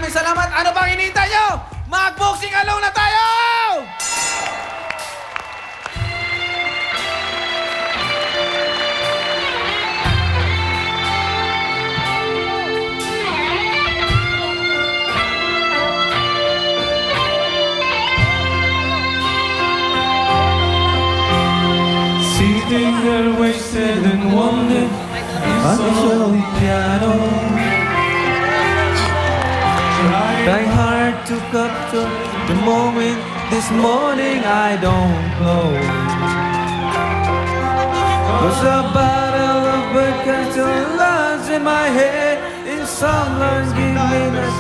maraming salamat. Ano bang hinihintay nyo? Mag-boxing along na tayo! Sitting there wasted and wondered on the showy piano. Trying hard to capture the moment this morning I don't know. There's a battle of broken lines in my head. In some lines giving us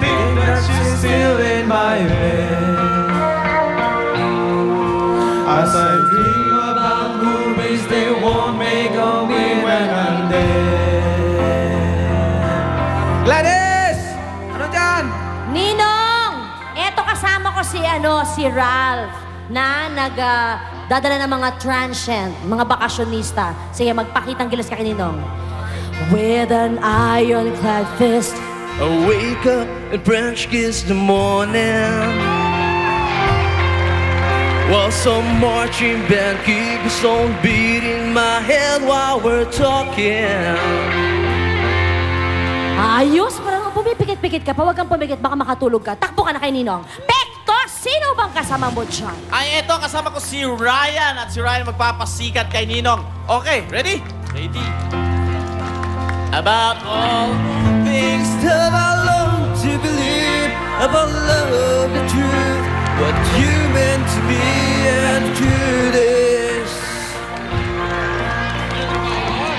think that she's still in my bed. As I dream about movies, they won't make of me when I'm dead. Gladys! Ano dyan? Ninong! Eto kasama ko si Ralph na dadala ng mga transient, mga bakasyonista. Sige, magpakitang gilas ka kay Ninong. With an ironclad fist, I wake up and French kiss the morning, while some marching band keeps on beating my head while we're talking. ayos! Parang pumipikit-pikit ka pa. Huwag kang pumikit, baka makatulog ka. Takbo ka na kay Ninong. Pekto! Sino bang kasama mo dyan? Ay, eto, kasama ko si Ryan. At si Ryan magpapasikat kay Ninong. Okay, ready? Ready. About all Things that I long to believe about love, the truth, what you meant to me and to this.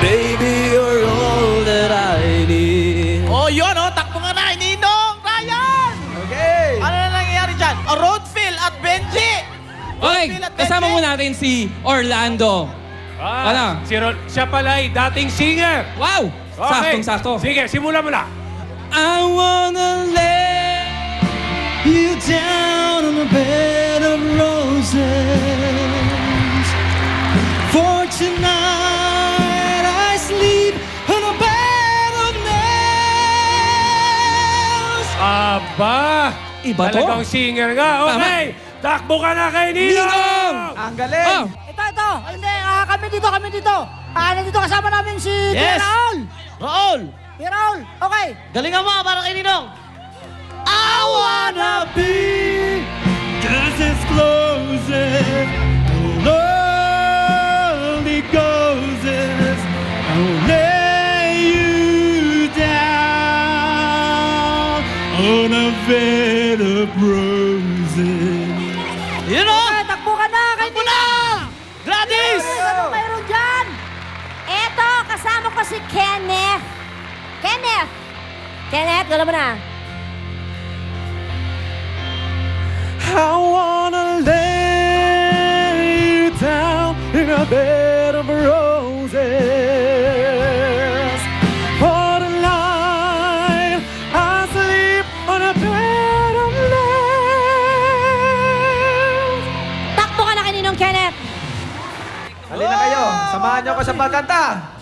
Baby, you're all that I need. Oh, yun, oh. Takbo nga na kay Ninong. Ryan! Okay. Ano na nangyayari dyan? Rodfield at Benji! Okay, Rodfield at kasama Benji. mo natin si Orlando. Ano? Siya pala ay dating singer. Wow! Okay. Saktong-sakto. Sige, simula mo na. I wanna lay you down on a bed of roses. For tonight I sleep on a bed of nails. Aba! Iba to? Talagang singer nga. Okay, takbo ka na kay Ninong! Ninong! Ang galing. Oh, Ito. Hindi, kami dito. Nandito kasama namin si Yes! Raul. Raul! Si Raul, okay. Galingan mo para kay Ninong. I wanna be just as close as lonely goes. I'll lay you down on a bed of roses. You know? Okay, takbo ka na. Takbo na! Gladys! Ano mayroon dyan? Eto, kasama ko si Kenneth. Kenneth, gala mo na. I wanna lay you down in a bed of roses. For the night I sleep on a bed of nails. Takbo ka na kay Ninong, Kenneth. Halina kayo. Samahan nyo ako sa pagkanta.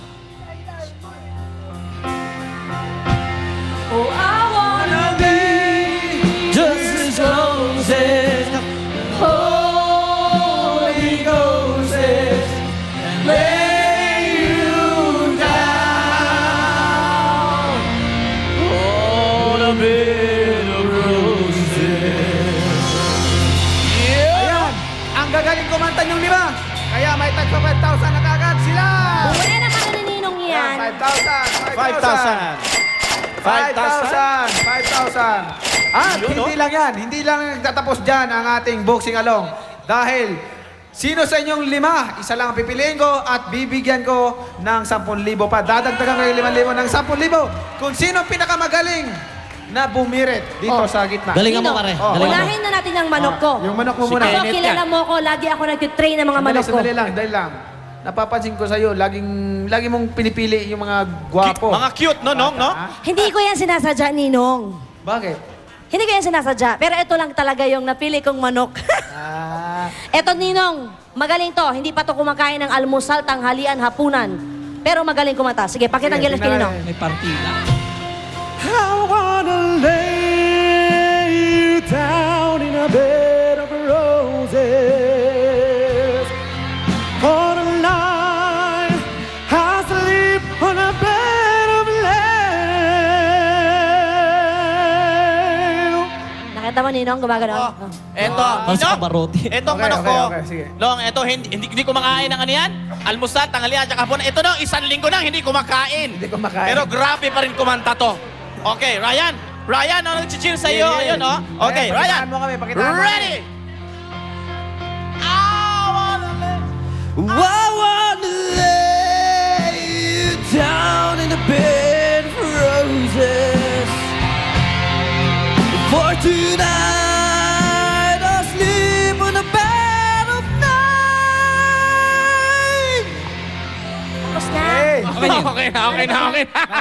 Oh, I wanna Just as close as holy roses, lay you down on a bed of roses. Ayan. Ang gagaling kumanta yung lima. Kaya may tagpa 5,000 na kagad sila. Buena ka na ni Ninong yan. 5,000. 5,000. At hindi lang yan. Hindi lang nagtatapos dyan ang ating boxing along. Dahil sino sa inyong lima, isa lang ang pipiliin ko at bibigyan ko ng 10,000 pa. Dadagdagan ko yung 5,000 ng 10,000. Kung sino ang pinakamagaling na bumirit dito sa gitna. Galingan mo, Ninong, pare. Oh, Galingan mo. unahin na natin ang manok ko. Yung manok mo muna. Ako, Kenneth kilala yan. mo ko. Lagi ako nagtitrain ng mga manok ko. Sandali lang. Napapansin ko sa'yo, lagi mong pinipili yung mga gwapo. Mga cute, no, Nong, no? Hindi ko yan sinasadya, Ninong. Bakit? Hindi ko yan sinasadya. Pero ito lang talaga yung napili kong manok. Eto, Ninong, magaling to. Hindi pa to kumakain ng almusal, tanghalian, hapunan. Pero magaling kumanta. Sige, pakitang Sige, gilas kay tingnan Ninong. natin. may partida. I wanna lay Kita mo, Ninong, gumagano. Oh, eto, Parang sa Ninong, kabarote. etong Okay, manok okay, ko. okay, sige. Long, eto, hindi kumakain ng ano yan. Almusal, tanghalian, tsaka hapon. Ito daw, 1 linggo nang hindi kumakain. Hindi kumakain. Pero grabe pa rin kumanta to. Okay, Ryan. Ryan, ano nag-chill sa iyo? Yeah, yeah. Ayun, oh. Okay, Ayan, Ryan. pakitaan mo kami, pakitaan mo. Ready? I wanna lay you down in a bed of roses. For tonight I'll sleep on a bed of night. Tapos na. Hey! Okay na.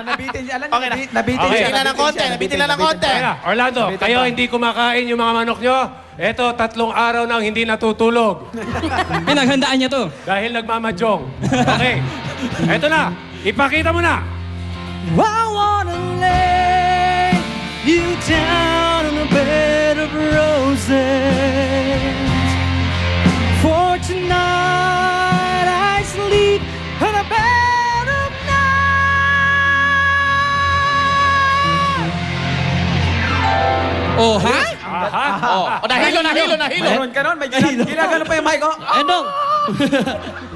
Nabitin siya. Alam Okay na. niyo, nabitin Okay, siya. nabitin lang ng konti, nabitin lang ng konti. Teka, Orlando, Sabitan kayo pa. hindi kumakain yung mga manok nyo. Eto, 3 araw nang hindi natutulog. Pinaghandaan niya to. Dahil nagmamadyong. Okay. Eto na. Ipakita mo na. I wanna lay you down on a bed of roses. For tonight I sleep on a bed of night. Oh, ha? Aha. Oh, nahilo. Mayroon ka nun, may ginagano pa yung mic, oh. Eh, Nong.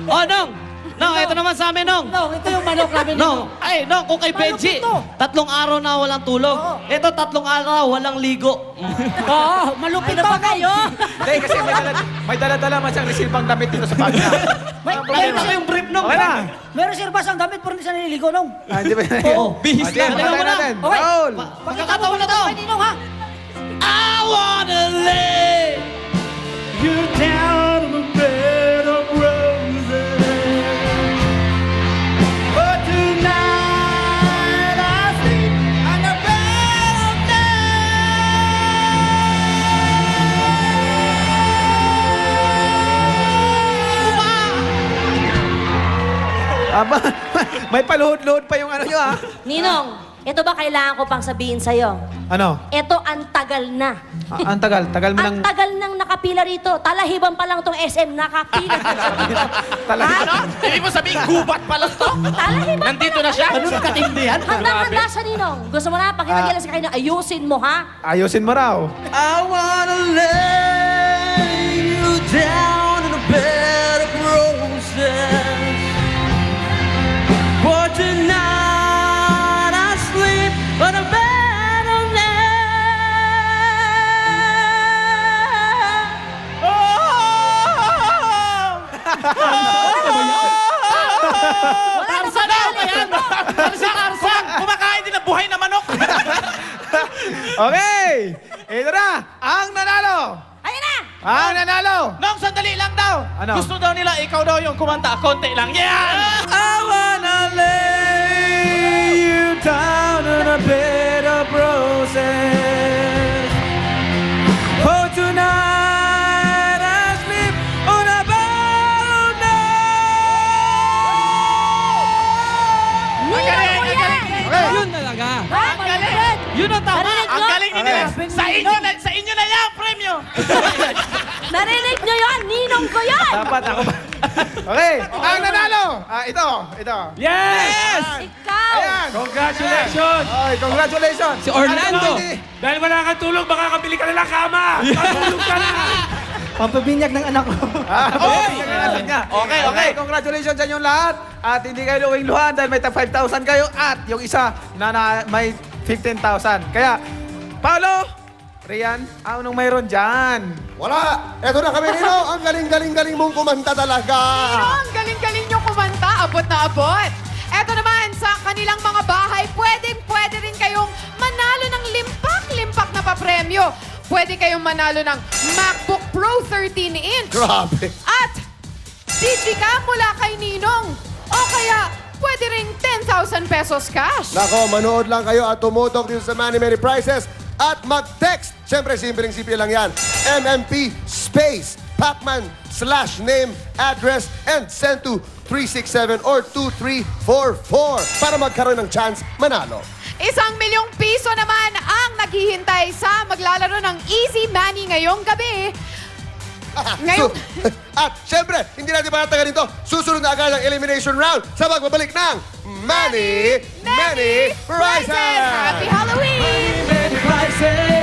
Oh, Nong. Nong, ito naman sa amin, Nong. No, ito yung manok namin. Nong, ay, Nong, kung kay Manok Benji, ito. 3 araw na walang tulog. Ito, 3 araw walang ligo. Oo, malupit Ano to. ba kayo? Hindi, kasi may dala-dala man siyang resilbang damit dito sa bag niya. Ayun na yung brief, Nong. Okay na. Meron sir ba siyang gamit pero hindi siya nililigo nung? Ah, hindi ba? Oo, bihis Okay, lang. patayin Tingnan mo lang. natin. Okay. Roll! Pagkakataon na to. Kay Ninong ha? I wanna lay you down on a bed of roses. But tonight I sleep on a bed of Aba, may paluhod-luhod pa yung ano nyo, ah. Ninong, ito ba kailangan ko pang sabihin sa'yo? Ano? Ito ang tagal na. Ang tagal. Tagal mo Ang ng... tagal nang nakapila rito. Talahiban pa lang tong SM, nakapila na siya dito. Talaga. Ano? Hindi mo sabihin, gubat pa lang to? Talahiban pa Nandito lang. na siya? Ganun katindihan. Handa siya, Ninong. Gusto mo na, pakinagilan sa kanya, ayusin mo, ha? Ayusin mo raw. I wanna lay you down in a bed of roses. For tonight I sleep on a bed of Wala na Tarzan daw ba yan? Tarzan! Kumakain din ng buhay na manok! Okay! Ito na! Ang nanalo! Ayun na! Ang nanalo! Nong, sandali lang daw. Ano? Gusto daw nila, ikaw daw yung kumanta. Konti lang. Yan! I wanna lay you down on a bed of roses. For tonight I sleep on a bed of night. Ninong mo yan! Yun talaga. Ha? Malupit! Yun ang tama. Narinig Ang nyo? galing ni nila. Sa inyo na yan, premyo. Narinig nyo yun? Ninong ko yan! Dapat ako ba? Okay, ang nanalo! Ito. Yes! Ikaw! Ayan! Congratulations! Okay, congratulations! Si Orlando. Dahil wala kang tulog, makakabili ka na lang kama. Matulog ka na. Pampabinyag ng anak ko. Okay, congratulations sa inyong lahat. At hindi kayo luwing-luhan dahil may 5,000 kayo at yung isa na may 15,000. Kaya, Paolo, Rian, anong mayroon dyan? Wala! Eto na kami, Nino! Ang galing-galing-galing mong kumanta talaga! Ang galing-galing nyo kumanta, abot na abot. Eto naman, sa kanilang mga bahay, pwede rin kayong manalo ng limpak-limpak na papremyo. Pwede kayong manalo ng MacBook Pro 13-inch. Grabe! At Digicam mula kay Ninong. O kaya, pwede rin 10,000 pesos cash. Nako, manood lang kayo at tumutok dito sa Many Many Prizes at mag-text. Siyempre, simple lang yan. MMP space Pacman/name, address, and send to 367 or 2344 para magkaroon ng chance manalo. 1,000,000 piso naman ang naghihintay sa maglalaro ng Easy Money ngayong gabi. Ngayon, At siyempre, hindi natin patatagalin ito. Susunod na agad ang elimination round sa pagbabalik ng Many Many Prizes! Happy Halloween! Many prizes.